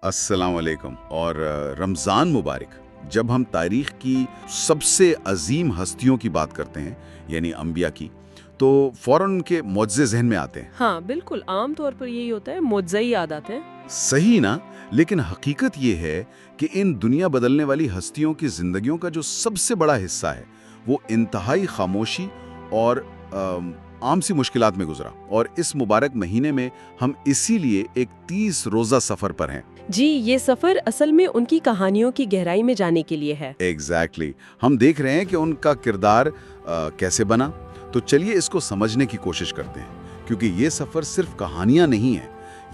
अस्सलाम वालेकुम और रमज़ान मुबारक। जब हम तारीख़ की सबसे अजीम हस्तियों की बात करते हैं यानी अंबिया की, तो फ़ौरन उनके मुअज्ज़े ज़हन में आते हैं। हाँ बिल्कुल, आम तौर पर यही होता है, मुअज्ज़ा ही याद आते हैं। सही ना? लेकिन हकीकत ये है कि इन दुनिया बदलने वाली हस्तियों की ज़िंदगियों का जो सबसे बड़ा हिस्सा है वो इंतहाई खामोशी और आम सी मुश्किलात में गुजरा। और इस मुबारक महीने में हम इसीलिए एक 30 रोज़ा सफ़र पर हैं। जी, ये सफ़र असल में उनकी कहानियों की गहराई में जाने के लिए है। एग्जैक्टली हम देख रहे हैं कि उनका किरदार कैसे बना। तो चलिए इसको समझने की कोशिश करते हैं, क्योंकि ये सफ़र सिर्फ कहानियाँ नहीं है,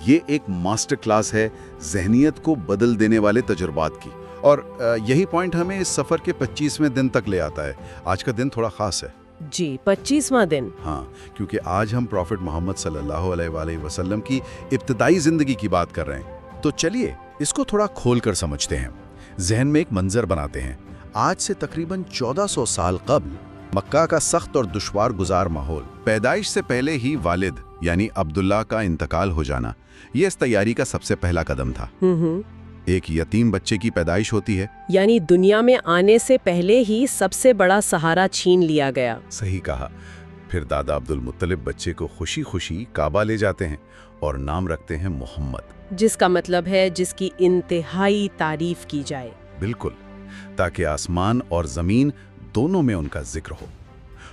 ये एक मास्टर क्लास है जहनियत को बदल देने वाले तजुर्बात की। और यही पॉइंट हमें इस सफ़र के 25वें दिन तक ले आता है। आज का दिन थोड़ा ख़ास है। जी, 25वां दिन। हाँ, क्योंकि आज हम प्रॉफिट मोहम्मद सल्लल्लाहु अलैहि वसल्लम की इब्तिदाई ज़िंदगी की बात कर रहे हैं। तो चलिए इसको थोड़ा खोल कर समझते हैं। जहन में एक मंजर बनाते हैं। आज से तकरीबन 1400 साल कब्ल मक्का का सख्त और दुश्वार गुजार माहौल, पैदाइश से पहले ही वालिद यानी अब्दुल्ला का इंतकाल हो जाना, ये इस तैयारी का सबसे पहला कदम था। एक यतीम बच्चे की पैदाइश होती है, यानी दुनिया में आने से पहले ही सबसे बड़ा सहारा छीन लिया गया। सही कहा। फिर दादा अब्दुल मुत्तलिब बच्चे को खुशी खुशी काबा ले जाते हैं और नाम रखते हैं मोहम्मद, जिसका मतलब है जिसकी इंतहाई तारीफ की जाए। बिल्कुल, ताकि आसमान और ज़मीन दोनों में उनका जिक्र हो।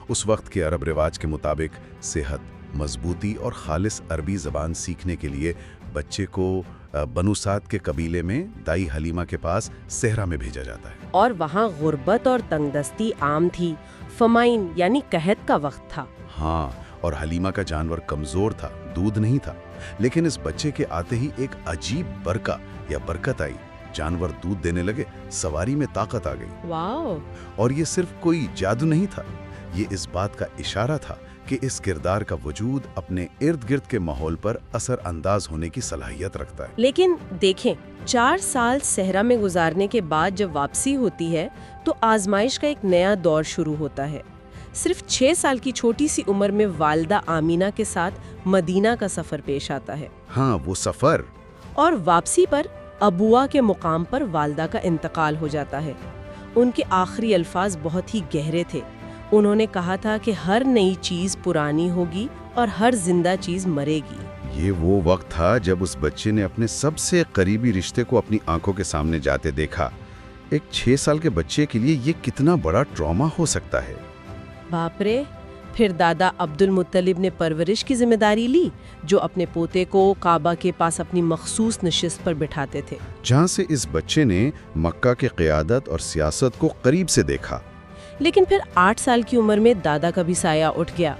उस वक्त के अरब रिवाज के मुताबिक सेहत, मजबूती और खालिस अरबी ज़बान सीखने के लिए बच्चे को बनु साद के कबीले में दाई हलीमा के पास सहरा में भेजा जाता है। और वहाँ गुर्बत और तंगदस्ती आम थी। फमाइन यानी कहत का वक्त था। हाँ, और हलीमा का जानवर कमज़ोर था, दूध नहीं था। लेकिन इस बच्चे के आते ही एक अजीब बरका या बरकत आई। जानवर दूध देने लगे, सवारी में ताकत आ गई। वाह! और ये सिर्फ कोई जादू नहीं था, ये इस बात का इशारा था कि इस किरदार का वजूद अपने इर्द गिर्द के माहौल पर असर अंदाज होने की सलाहियत रखता है। लेकिन देखें, 4 साल सहरा में गुजारने के बाद जब वापसी होती है तो आजमाइश का एक नया दौर शुरू होता है। सिर्फ 6 साल की छोटी सी उम्र में वालदा आमीना के साथ मदीना का सफर पेश आता है। हाँ, वो सफर। और वापसी पर अबुआ के मुकाम पर वालदा का इंतकाल हो जाता है। उनके आखिरी अल्फाज बहुत ही गहरे थे। उन्होंने कहा था कि हर नई चीज पुरानी होगी और हर जिंदा चीज मरेगी। ये वो वक्त था जब उस बच्चे ने अपने सबसे करीबी रिश्ते को अपनी आंखों के सामने जाते देखा। एक 6 साल के बच्चे के लिए ये कितना बड़ा ट्रॉमा हो सकता है। बाप रे! फिर दादा अब्दुल मुत्तलिब ने परवरिश की जिम्मेदारी ली, जो अपने पोते को काबा के पास अपनी मखसूस नशिस्त पर बिठाते थे, जहाँ से इस बच्चे ने मक्का के क़ियादत और सियासत को करीब से देखा। लेकिन फिर 8 साल की उम्र में दादा का भी साया उठ गया।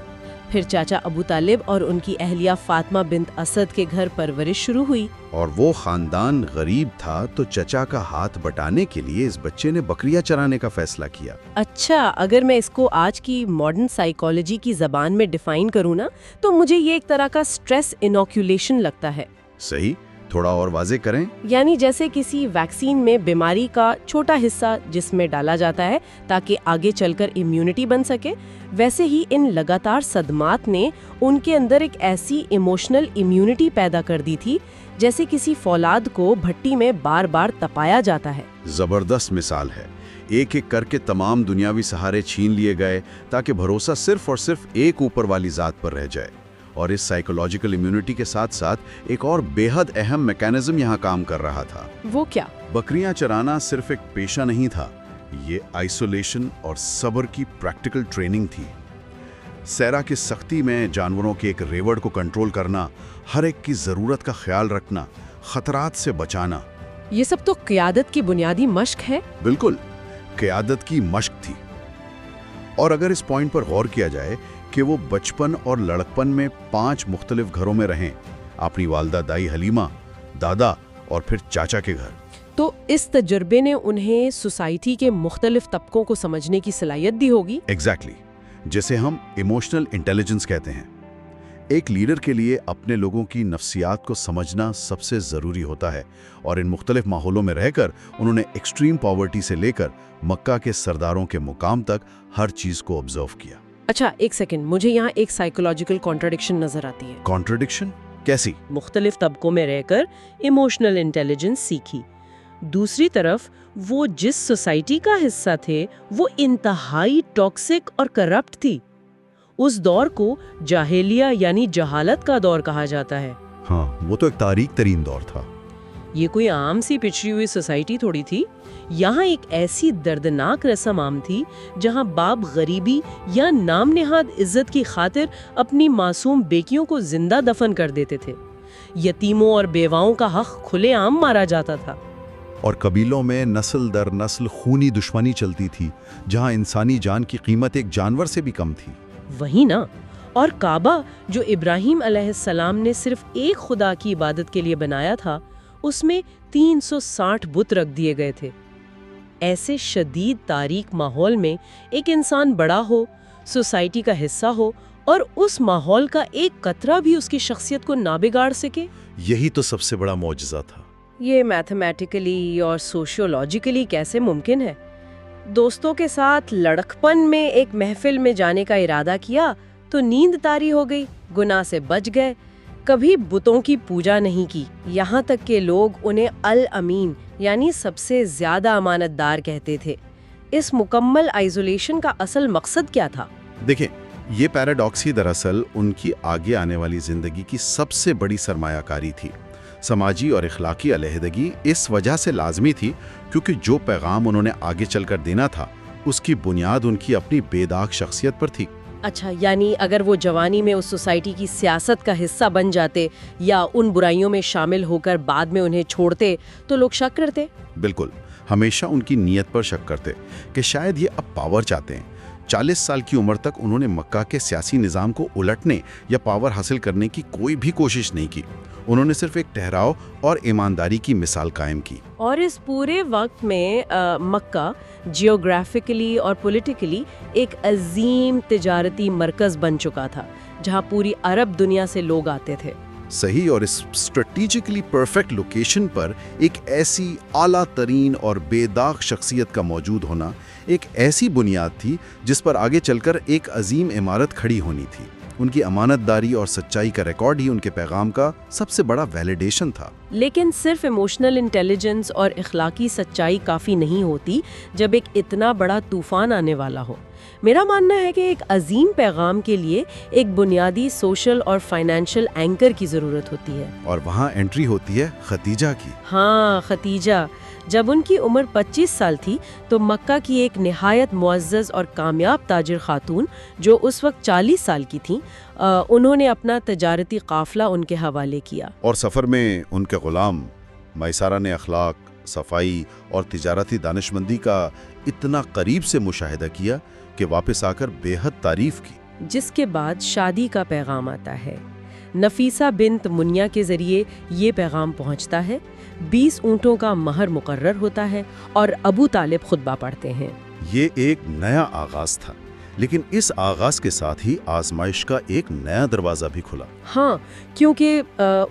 फिर चाचा अबू तालिब और उनकी अहलिया फातिमा बिन्त असद के घर परवरिश शुरू हुई। और वो खानदान गरीब था, तो चचा का हाथ बटाने के लिए इस बच्चे ने बकरियां चराने का फैसला किया। अच्छा, अगर मैं इसको आज की मॉडर्न साइकोलॉजी की जबान में डिफाइन करूँ ना, तो मुझे ये एक तरह का स्ट्रेस इनोक्यूलेशन लगता है। सही, थोड़ा और वाजे करें। यानी जैसे किसी वैक्सीन में बीमारी का छोटा हिस्सा जिसमें डाला जाता है ताकि आगे चलकर इम्यूनिटी बन सके, वैसे ही इन लगातार सदमात ने उनके अंदर एक ऐसी इमोशनल इम्यूनिटी पैदा कर दी थी जैसे किसी फौलाद को भट्टी में बार बार तपाया जाता है। जबरदस्त मिसाल है। एक एक करके तमाम दुनियावी सहारे छीन लिए गए ताकि भरोसा सिर्फ और सिर्फ एक ऊपर वाली जात पर रह जाए। और इस साइकोलॉजिकल इम्यूनिटी के साथ साथ एक और बेहद अहम मैकेनिज्म यहाँ काम कर रहा था। वो क्या? बकरियां चराना सिर्फ एक पेशा नहीं था, ये आइसोलेशन और सब्र की प्रैक्टिकल ट्रेनिंग थी। सहरा की सख्ती में जानवरों के एक रेवड़ को कंट्रोल करना, हर एक की ज़रूरत का ख्याल रखना, खतरात से बचाना, ये सब तो क़ियादत की बुनियादी मश्क है। बिल्कुल, क़ियादत की मश्क थी। और अगर इस पॉइंट पर गौर किया जाए कि वो बचपन और लड़कपन में 5 मुख्तलिफ घरों में रहें, अपनी वालदा दाई हलीमा, दादा और फिर चाचा के घर, तो इस तजुर्बे ने उन्हें सोसाइटी के मुख्तलिफ तबकों को समझने की सलाहियत दी होगी। एग्जैक्टली, जिसे हम इमोशनल इंटेलिजेंस कहते हैं। एक लीडर के लिए अपने लोगों की नफ्सियात को समझना सबसे ज़रूरी होता है। और इन मुख्तलिफ माहौलों में रहकर उन्होंने एक्सट्रीम पॉवर्टी से लेकर मक्का के सरदारों के मुकाम तक हर चीज़ को ऑब्जर्व किया। अच्छा, एक सेकंड, मुझे यहाँ एक साइकोलॉजिकल कॉन्ट्रडिक्शन नजर आती है। कॉन्ट्रडिक्शन? کیسی؟ مختلف طبقوں میں رہ کر ایموشنل انٹیلیجنس سیکھی۔ دوسری طرف وہ جس سوسائٹی کا حصہ تھے وہ انتہائی ٹاکسک اور کرپٹ تھی۔ اس دور کو جاہلیہ یعنی جہالت کا دور کہا جاتا ہے۔ ہاں، وہ تو ایک تاریک ترین دور تھا۔ یہ کوئی عام سی پچھڑی ہوئی سوسائٹی تھوڑی تھی۔ یہاں ایک ایسی دردناک رسم عام تھی جہاں باپ غریبی یا نام نہاد عزت کی خاطر اپنی معصوم بیٹیوں کو زندہ دفن کر دیتے تھے۔ یتیموں اور بیواؤں کا حق کھلے عام مارا جاتا تھا۔ اور قبیلوں میں نسل در نسل خونی دشمنی چلتی تھی، جہاں انسانی جان کی قیمت ایک جانور سے بھی کم تھی۔ وہی نا، اور کعبہ جو ابراہیم علیہ السلام نے صرف ایک خدا کی عبادت کے لیے بنایا تھا، اس میں 360 بت رکھ دیے گئے تھے۔ ایسے شدید تاریک ماحول میں ایک انسان بڑا ہو، سوسائٹی کا حصہ ہو، اور اس ماحول کا ایک قطرہ بھی اس کی شخصیت کو نہ بگاڑ سکے، یہی تو سب سے بڑا معجزہ تھا۔ یہ میتھمیٹیکلی اور سوشیولوجیکلی کیسے ممکن ہے؟ دوستوں کے ساتھ لڑکپن میں ایک محفل میں جانے کا ارادہ کیا تو نیند طاری ہو گئی، گناہ سے بچ گئے، کبھی بتوں کی پوجا نہیں کی، یہاں تک کہ لوگ انہیں الامین یعنی سب سے زیادہ امانت دار کہتے تھے۔ اس مکمل آئزولیشن کا اصل مقصد کیا تھا؟ دیکھیں، یہ پیراڈاکس ہی دراصل ان کی آگے آنے والی زندگی کی سب سے بڑی سرمایہ کاری تھی۔ سماجی اور اخلاقی علیحدگی اس وجہ سے لازمی تھی کیونکہ جو پیغام انہوں نے آگے چل کر دینا تھا اس کی بنیاد ان کی اپنی بے داغ شخصیت پر تھی۔ اچھا، یعنی اگر وہ جوانی میں اس سوسائٹی کی سیاست کا حصہ بن جاتے یا ان برائیوں میں شامل ہو کر بعد میں انہیں چھوڑتے تو لوگ شک کرتے؟ بالکل، ہمیشہ ان کی نیت پر شک کرتے کہ شاید یہ اب پاور چاہتے ہیں۔ 40 سال کی عمر تک انہوں نے مکہ کے سیاسی نظام کو الٹنے یا پاور حاصل کرنے کی کوئی بھی کوشش نہیں کی۔ انہوں نے صرف ایک ٹھہراؤ اور ایمانداری کی مثال قائم کی۔ اور اس پورے وقت میں مکہ جیوگرافیکلی اور پولیٹیکلی ایک عظیم تجارتی مرکز بن چکا تھا جہاں پوری عرب دنیا سے لوگ آتے تھے۔ صحیح، اور اس اسٹریٹیجکلی پرفیکٹ لوکیشن پر ایک ایسی اعلیٰ ترین اور بے داغ شخصیت کا موجود ہونا ایک ایسی بنیاد تھی جس پر آگے چل کر ایک عظیم عمارت کھڑی ہونی تھی۔ ان کی امانت داری اور سچائی کا ریکارڈ ہی ان کے پیغام کا سب سے بڑا ویلیڈیشن تھا۔ لیکن صرف ایموشنل انٹیلیجنس اور اخلاقی سچائی کافی نہیں ہوتی جب ایک اتنا بڑا طوفان آنے والا ہو۔ میرا ماننا ہے کہ ایک عظیم پیغام کے لیے ایک بنیادی سوشل اور فائنینشل اینکر کی ضرورت ہوتی ہے، اور وہاں انٹری ہوتی ہے خدیجہ کی۔ ہاں، خدیجہ۔ جب ان کی عمر 25 سال تھی تو مکہ کی ایک نہایت معزز اور کامیاب تاجر خاتون جو اس وقت 40 سال کی تھیں، انہوں نے اپنا تجارتی قافلہ ان کے حوالے کیا۔ اور سفر میں ان کے غلام میسرہ نے اخلاق، صفائی اور تجارتی دانشمندی کا اتنا قریب سے مشاہدہ کیا کہ واپس آ کر بے حد تعریف کی۔ جس کے بعد شادی کا پیغام آتا ہے۔ نفیسہ بنت منیا کے ذریعے یہ پیغام پہنچتا ہے، 20 اونٹوں کا مہر مقرر ہوتا ہے اور ابو طالب خطبہ پڑھتے ہیں۔ یہ ایک نیا آغاز تھا، لیکن اس آغاز کے ساتھ ہی آزمائش کا ایک نیا دروازہ بھی کھلا۔ ہاں، کیونکہ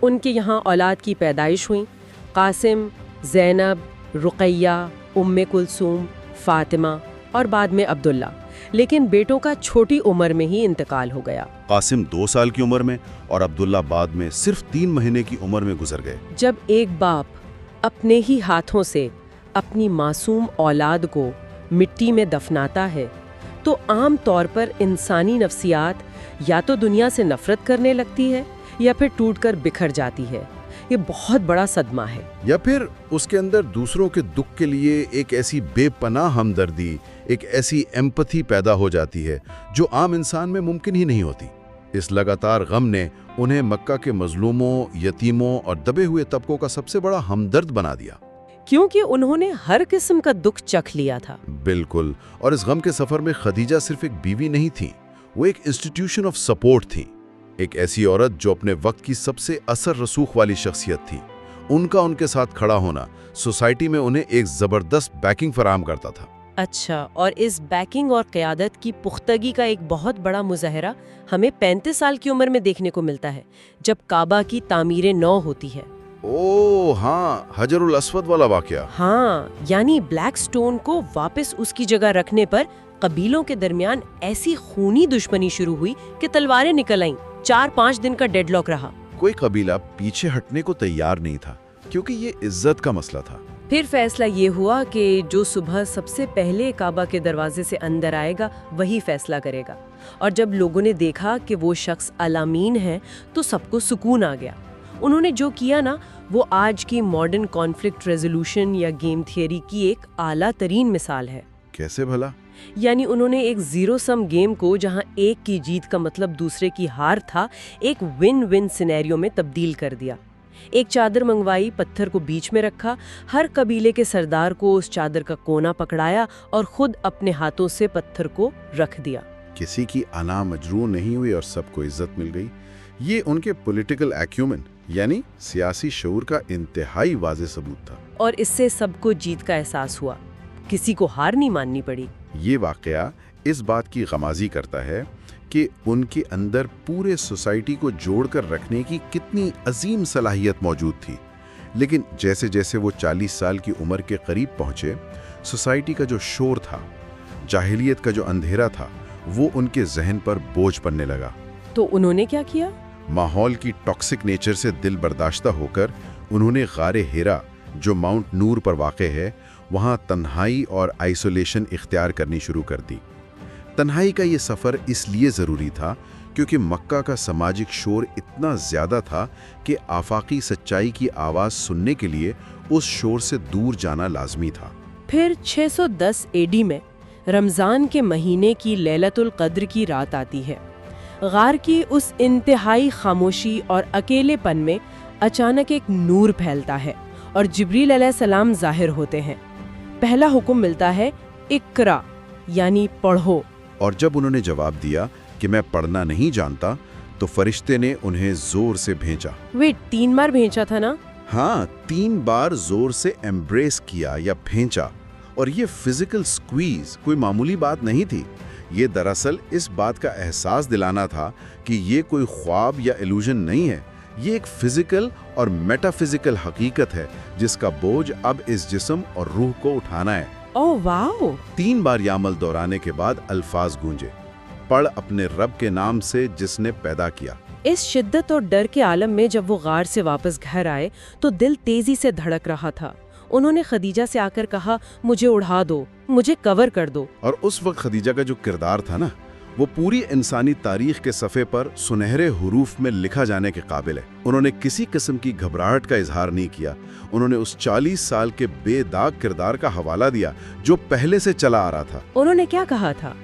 ان کے یہاں اولاد کی پیدائش ہوئی، قاسم، زینب، رقیہ، ام کلثوم، فاطمہ اور بعد میں عبداللہ، لیکن بیٹوں کا چھوٹی عمر میں ہی انتقال ہو گیا۔ قاسم 2 سال کی عمر میں اور عبداللہ بعد میں صرف 3 مہینے کی عمر میں گزر گئے۔ جب ایک باپ اپنے ہی ہاتھوں سے اپنی معصوم اولاد کو مٹی میں دفناتا ہے تو عام طور پر انسانی نفسیات یا تو دنیا سے نفرت کرنے لگتی ہے یا پھر ٹوٹ کر بکھر جاتی ہے۔ یہ بہت بڑا صدمہ ہے۔ یا پھر اس کے اندر دوسروں کے دکھ کے لیے ایک ایسی بے پناہ ہمدردی، ایک ایسی ایمپتھی پیدا ہو جاتی ہے جو عام انسان میں ممکن ہی نہیں ہوتی۔ اس لگاتار غم نے انہیں مکہ کے مظلوموں، یتیموں اور دبے ہوئے طبقوں کا سب سے بڑا ہمدرد بنا دیا، کیونکہ انہوں نے ہر قسم کا دکھ چکھ لیا تھا۔ بالکل، اور اس غم کے سفر میں خدیجہ صرف ایک بیوی نہیں تھیں، وہ ایک انسٹیٹیوشن آف سپورٹ تھیں، ایک ایسی عورت جو اپنے وقت کی سب سے اثر رسوخ والی شخصیت تھی۔ ان کے ساتھ کھڑا ہونا سوسائٹی میں انہیں ایک زبردست بیکنگ فراہم کرتا تھا۔ اچھا، اور اس بیکنگ اور قیادت کی پختگی کا ایک بہت بڑا مظاہرہ ہمیں 35 سال کی عمر میں دیکھنے کو ملتا ہے جب کعبہ کی تعمیر نو ہوتی ہے۔ اوہ ہاں، حجر الاسود والا واقعہ۔ ہاں، یعنی بلیک سٹون کو واپس اس کی جگہ رکھنے پر قبیلوں کے درمیان ایسی خونی دشمنی شروع ہوئی کہ تلواریں نکل آئیں، 4-5 دن کا ڈیڈ لاک رہا۔ कोई कबीला पीछे हटने को तैयार नहीं था क्योंकि ये इज्जत का मसला था। फिर फैसला ये हुआ कि जो सुबह सबसे पहले काबा के दरवाजे से अंदर आएगा वही फैसला करेगा। और जब लोगों ने देखा कि वो शख्स अलामीन है तो सबको सुकून आ गया। उन्होंने जो किया ना, वो आज की मॉडर्न कॉन्फ्लिक्ट रेजोल्यूशन या गेम थियरी की एक आला तरीन मिसाल है। कैसे भला? यानी उन्होंने एक जीरो सम गेम को, जहां एक की जीत का मतलब दूसरे की हार था, एक विन विन सिनेरियो में तब्दील कर दिया। एक चादर मंगवाई, पत्थर को बीच में रखा, हर कबीले के सरदार को उस चादर का कोना पकड़ाया और खुद अपने हाथों से पत्थर को रख दिया। किसी की अना मजरूह नहीं हुई और सबको इज्जत मिल गई। ये उनके पॉलिटिकल एक्यूमेन यानी सियासी शऊर का इंतहाई वाज़ेह सबूत था। और इससे सबको जीत का एहसास हुआ, किसी को हार नहीं माननी पड़ी। ये वाकया इस बात की गमाजी करता है कि उनके अंदर पूरे सोसाइटी को जोड़कर रखने की कितनी अजीम सलाहियत मौजूद थी। लेकिन जैसे जैसे वो 40 साल की उम्र के करीब पहुंचे, सोसाइटी का जो शोर था, जाहिलियत का जो अंधेरा था, वो उनके जहन पर बोझ बनने लगा। तो उन्होंने क्या किया? माहौल की टॉक्सिक नेचर से दिल बर्दाश्ता होकर उन्होंने गारे हेरा, जो माउंट नूर पर वाक़ है, वहाँ तन्हाई और आइसोलेशन इख्तियार करनी शुरू कर दी। तन्हाई का ये सफ़र इसलिए ज़रूरी था क्योंकि मक्का का सामाजिक शोर इतना ज़्यादा था कि आफाकी सच्चाई की आवाज़ सुनने के लिए उस शोर से दूर जाना लाजमी था। फिर 610 एडी में रमज़ान के महीने की लैलतुल क़द्र की रात आती है। गार की उस इंतहाई खामोशी और अकेलेपन में अचानक एक नूर फैलता है और जिब्रील अलैहिस्सलाम ज़ाहिर होते हैं। पहला हुक्म मिलता है, इक्रा, यानी पढ़ो। और जब उन्होंने जवाब दिया कि मैं पढ़ना नहीं जानता, तो फरिश्ते ने उन्हें जोर से भेजा। वे 3 बार भेजा था ना? हाँ, 3 बार जोर से एम्ब्रेस किया या भेजा। और ये फिजिकल स्क्वीज कोई मामूली बात नहीं थी। ये दरअसल इस बात का एहसास दिलाना था कि ये कोई ख्वाब या इल्यूजन नहीं है। ये एक फिजिकल और मेटाफिजिकल हकीकत है जिसका बोझ अब इस जिस्म और रूह को उठाना है। Oh wow! 3 बार ये अमल दोहराने के बाद अल्फाज गूंजे, पढ़ अपने रब के नाम से जिसने पैदा किया। इस शिद्दत और डर के आलम में जब वो गार से वापस घर आए तो दिल तेजी से धड़क रहा था। उन्होंने खदीजा से आकर कहा, मुझे उड़ा दो, मुझे कवर कर दो। और उस वक्त खदीजा का जो किरदार था ना, वो पूरी इंसानी तारीख के सफ़े पर सुनहरे हुरूफ में लिखा जाने के काबिल है। उन्होंने किसी किस्म की घबराहट का इजहार नहीं किया। उन्होंने उस 40 साल के बेदाग किरदार का हवाला दिया जो पहले से चला आ रहा था। उन्होंने क्या कहा था?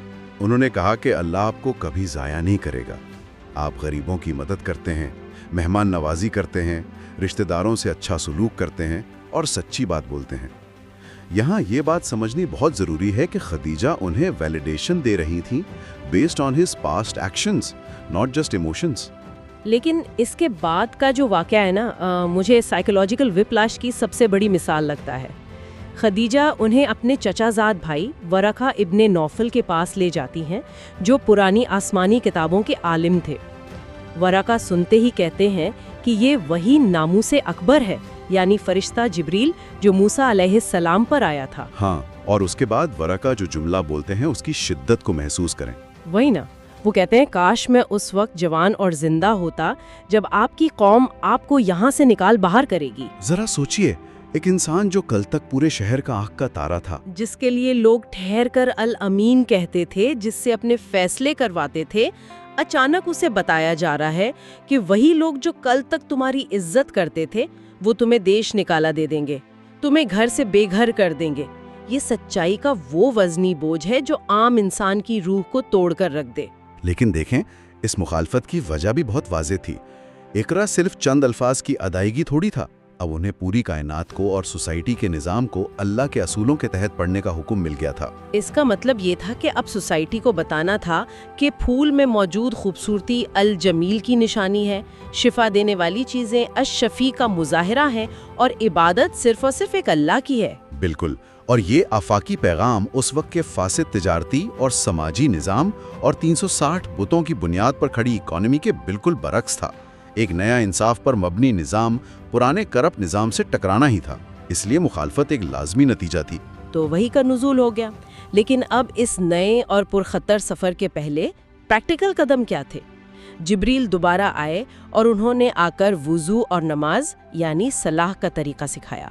उन्होंने कहा कि अल्लाह आपको कभी ज़ाया नहीं करेगा। आप गरीबों की मदद करते हैं, मेहमान नवाजी करते हैं, रिश्तेदारों से अच्छा सलूक करते हैं और सच्ची बात बोलते हैं। यहाँ ये बात समझनी बहुत ज़रूरी है कि खदीजा उन्हें वैलिडेशन दे रही थी based on his past actions, not just emotions. लेकिन इसके बाद का जो वाक़या है ना, मुझे साइकोलॉजिकल विप्लाश की सबसे बड़ी मिसाल लगता है। खदीजा उन्हें अपने चचाजाद भाई वरका इब्ने नौफल के पास ले जाती हैं, जो पुरानी आसमानी किताबों के आलिम थे। वरका सुनते ही कहते हैं कि ये वही नामूसे अकबर है, यानी फरिश्ता जिब्रील जो मूसा अलैहिस्सलाम पर आया था। हाँ, और उसके बाद वरका जो जुमला बोलते हैं उसकी शिद्दत को महसूस करें। वही ना, वो कहते हैं, काश मैं उस वक्त जवान और जिंदा होता जब आपकी कौम आपको यहाँ से निकाल बाहर करेगी। जरा सोचिए, एक इंसान जो कल तक पूरे शहर का आंख का तारा था, जिसके लिए लोग ठहर कर अल अमीन कहते थे, जिससे अपने फैसले करवाते थे, अचानक उसे बताया जा रहा है कि वही लोग जो कल तक तुम्हारी इज्जत करते थे वो तुम्हें देश निकाला दे देंगे, तुम्हें घर से बेघर कर देंगे। ये सच्चाई का वो वजनी बोझ है जो आम इंसान की रूह को तोड़कर रख दे। लेकिन देखें, इस मुखालफत की वजह भी बहुत वाज़ेह थी। इकरा सिर्फ चंद अल्फाज की अदायगी थोड़ी था। अब उन्हें पूरी कायनात को और सोसाइटी के निज़ाम को अल्लाह के असूलों के तहत पढ़ने का हुक्म मिल गया था। इसका मतलब ये था कि अब सोसाइटी को बताना था कि फूल में मौजूद खूबसूरती अल जमील की निशानी है, शिफा देने वाली चीज़ें अश-शफी का मुजाहिरा है और इबादत सिर्फ और सिर्फ एक अल्लाह की है। बिल्कुल, और ये आफाकी पैगाम उस वक्त के फासिद तिजारती और समाजी निज़ाम और 360 बुतों की बुनियाद पर खड़ी इकॉनमी के बिल्कुल बरक्स था। एक नया इंसाफ पर मबनी निज़ाम पुराने करप्ट निज़ाम से टकराना ही था, इसलिए मुखालफत एक लाजमी नतीजा थी। तो वही का नुज़ूल हो गया। लेकिन अब इस नए और पुरखतर सफ़र के पहले प्रैक्टिकल कदम क्या थे? جبریل دوبارہ آئے اور انہوں نے آ کر وضو اور نماز یعنی صلاح کا طریقہ سکھایا۔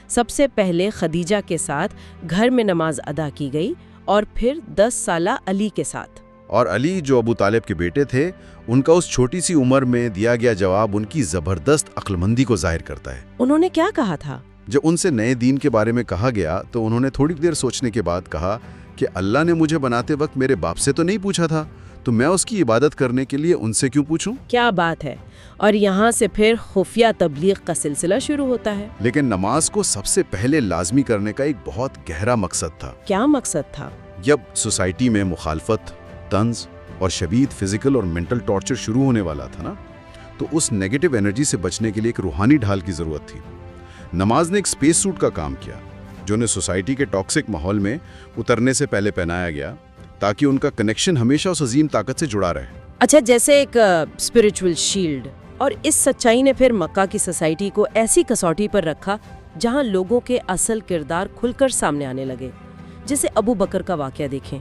سب سے پہلے خدیجہ کے ساتھ گھر میں نماز ادا کی گئی اور پھر 10 سالہ علی کے ساتھ۔ اور علی جو ابو طالب کے بیٹے تھے، ان کا اس چھوٹی سی عمر میں دیا گیا جواب ان کی زبردست عقل مندی کو ظاہر کرتا ہے۔ انہوں نے کیا کہا تھا؟ جب ان سے نئے دین کے بارے میں کہا گیا تو انہوں نے تھوڑی دیر سوچنے کے بعد کہا کہ اللہ نے مجھے بناتے وقت میرے باپ سے تو نہیں پوچھا تھا، تو میں اس کی عبادت کرنے کے لیے ان سے کیوں پوچھوں؟ کیا بات ہے! اور یہاں سے پھر خفیہ تبلیغ کا سلسلہ شروع ہوتا ہے۔ لیکن نماز کو سب سے پہلے لازمی کرنے کا ایک بہت گہرا مقصد تھا۔ کیا مقصد تھا؟ جب سوسائٹی میں مخالفت، طنز اور شدید فزیکل اور مینٹل ٹارچر شروع ہونے والا تھا نا، تو اس نیگیٹو انرجی سے بچنے کے لیے ایک روحانی ڈھال کی ضرورت تھی۔ نماز نے ایک اسپیس سوٹ کا کام کیا جو انہیں سوسائٹی کے ٹاکسک ماحول میں اترنے سے پہلے پہنایا گیا تاکہ ان کا کنیکشن ہمیشہ اس عظیم طاقت سے جڑا رہے۔ اچھا، جیسے ایک اسپریچول شیلڈ۔ اور اس سچائی نے پھر مکہ کی سوسائٹی کو ایسی کسوٹی پر رکھا جہاں لوگوں کے اصل کردار کھل کر سامنے آنے لگے۔ جیسے ابو بکر کا واقعہ دیکھیں،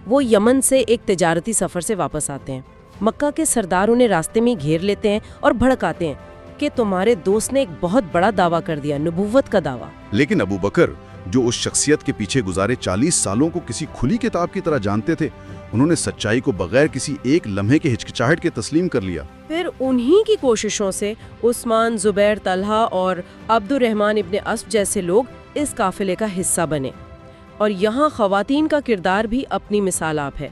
وہ یمن سے ایک تجارتی سفر سے واپس آتے ہیں۔ مکہ کے سردار انہیں راستے میں گھیر لیتے ہیں اور بھڑکاتے ہیں کہ تمہارے دوست نے ایک بہت بڑا دعویٰ کر دیا، نبوت کا دعویٰ۔ لیکن ابو بکر جو اس شخصیت کے پیچھے گزارے 40 سالوں کو کسی کھلی کتاب کی طرح جانتے تھے، انہوں نے سچائی کو بغیر کسی ایک لمحے کے ہچکچاہٹ کے تسلیم کر لیا۔ پھر انہی کی کوششوں سے عثمان، زبیر، طلحہ اور عبد الرحمن ابن عوف جیسے لوگ اس قافلے کا حصہ بنے۔ اور یہاں خواتین کا کردار بھی اپنی مثال آپ ہے۔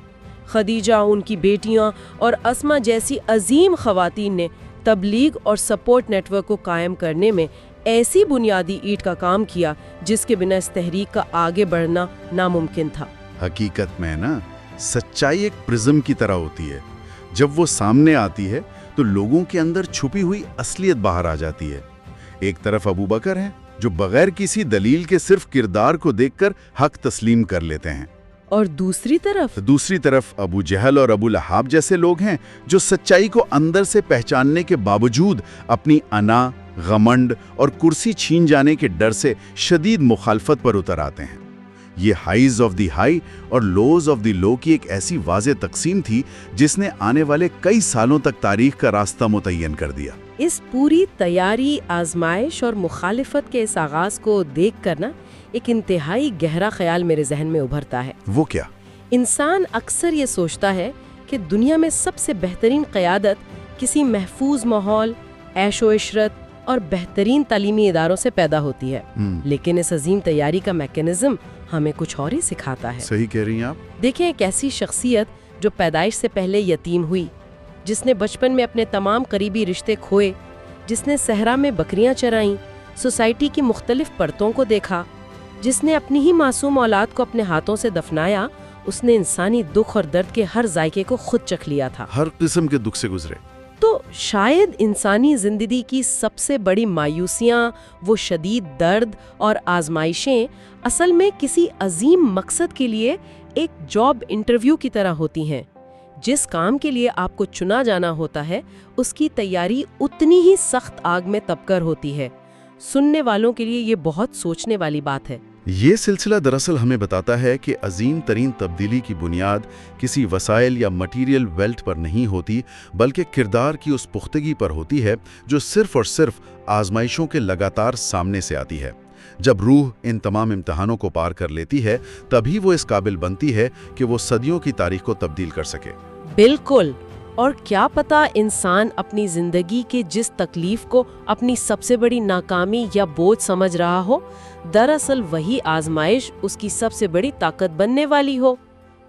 خدیجہ، ان کی بیٹیاں اور اسما جیسی عظیم خواتین نے تبلیغ اور سپورٹ نیٹ ورک کو قائم کرنے میں ایسی بنیادی اینٹ کا کام کیا جس کے بنا اس تحریک کا آگے بڑھنا ناممکن تھا۔ حقیقت میں نا، سچائی ایک پرزم کی طرح ہوتی ہے۔ جب وہ سامنے آتی ہے تو لوگوں کے اندر چھپی ہوئی اصلیت باہر آ جاتی ہے۔ ایک طرف ابو بکر ہیں جو بغیر کسی دلیل کے صرف کردار کو دیکھ کر حق تسلیم کر لیتے ہیں، اور دوسری طرف ابو جہل اور ابو لہاب جیسے لوگ ہیں جو سچائی کو اندر سے پہچاننے کے باوجود اپنی انا، غمنڈ اور کرسی چھین جانے کے ڈر سے شدید مخالفت پر اتر آتے ہیں۔ یہ ہائیز آف دی ہائی اور لوز آف دی لو کی ایک ایسی واضح تقسیم تھی جس نے آنے والے کئی سالوں تک تاریخ کا راستہ متعین کر دیا۔ اس پوری تیاری، آزمائش اور مخالفت کے اس آغاز کو دیکھ کر نا ایک انتہائی گہرا خیال میرے ذہن میں ابھرتا ہے۔ وہ کیا؟ انسان اکثر یہ سوچتا ہے کہ دنیا میں سب سے بہترین قیادت کسی محفوظ ماحول، عیش و عشرت اور بہترین تعلیمی اداروں سے پیدا ہوتی ہے، لیکن اس عظیم تیاری کا میکینزم ہمیں کچھ اور ہی سکھاتا ہے۔ صحیح کہہ رہی ہیں آپ۔ دیکھیں، ایک ایسی شخصیت جو پیدائش سے پہلے یتیم ہوئی، جس نے بچپن میں اپنے تمام قریبی رشتے کھوئے، جس نے صحرا میں بکریاں چرائیں، سوسائٹی کی مختلف پرتوں کو دیکھا، جس نے اپنی ہی معصوم اولاد کو اپنے ہاتھوں سے دفنایا، اس نے انسانی دکھ اور درد کے ہر ذائقے کو خود چکھ لیا تھا، ہر قسم کے دکھ سے گزرے۔ تو شاید انسانی زندگی کی سب سے بڑی مایوسیاں، وہ شدید درد اور آزمائشیں اصل میں کسی عظیم مقصد کے لیے ایک جاب انٹرویو کی طرح ہوتی ہیں۔ جس کام کے لیے آپ کو چنا جانا ہوتا ہے، اس کی تیاری اتنی ہی سخت آگ میں تپ کر ہوتی ہے۔ سننے والوں کے لیے یہ بہت سوچنے والی بات ہے۔ یہ سلسلہ دراصل ہمیں بتاتا ہے کہ عظیم ترین تبدیلی کی بنیاد کسی وسائل یا مٹیریل ویلتھ پر نہیں ہوتی، بلکہ کردار کی اس پختگی پر ہوتی ہے جو صرف اور صرف آزمائشوں کے لگاتار سامنے سے آتی ہے۔ جب روح ان تمام امتحانوں کو پار کر لیتی ہے، تبھی وہ اس قابل بنتی ہے کہ وہ صدیوں کی تاریخ کو تبدیل کر سکے۔ بالکل۔ اور کیا پتہ انسان اپنی زندگی کے جس تکلیف کو اپنی سب سے بڑی ناکامی یا بوجھ سمجھ رہا ہو، دراصل وہی آزمائش اس کی سب سے بڑی طاقت بننے والی ہو۔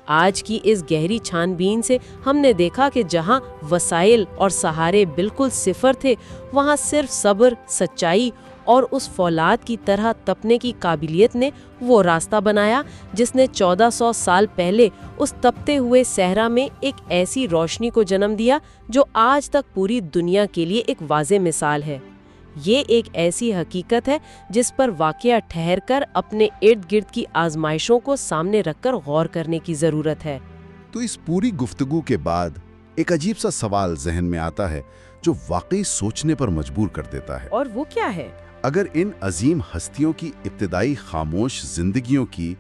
آج کی اس گہری چھان بین سے ہم نے دیکھا کہ جہاں وسائل اور سہارے بالکل صفر تھے، وہاں صرف صبر، سچائی اور اس فولاد کی طرح تپنے کی قابلیت نے وہ راستہ بنایا جس نے 1400 سال پہلے اس تپتے ہوئے صحرا میں ایک ایسی روشنی کو جنم دیا جو آج تک پوری دنیا کے لیے ایک واضح مثال ہے۔ یہ ایک ایسی حقیقت ہے جس پر واقعہ ٹھہر کر اپنے ارد گرد کی آزمائشوں کو سامنے رکھ کر غور کرنے کی ضرورت ہے۔ تو اس پوری گفتگو کے بعد ایک عجیب سا سوال ذہن میں آتا ہے جو واقعی سوچنے پر مجبور کر دیتا ہے۔ اور وہ کیا ہے؟ اگر ان عظیم ہستیوں کی ابتدائی خاموش زندگیوں کی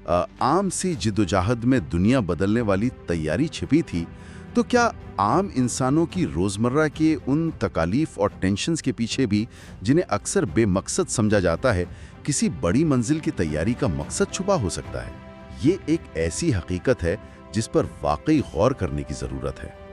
عام سی جدوجہد میں دنیا بدلنے والی تیاری چھپی تھی، تو کیا عام انسانوں کی روزمرہ کے ان تکالیف اور ٹینشنز کے پیچھے بھی، جنہیں اکثر بے مقصد سمجھا جاتا ہے، کسی بڑی منزل کی تیاری کا مقصد چھپا ہو سکتا ہے؟ یہ ایک ایسی حقیقت ہے جس پر واقعی غور کرنے کی ضرورت ہے۔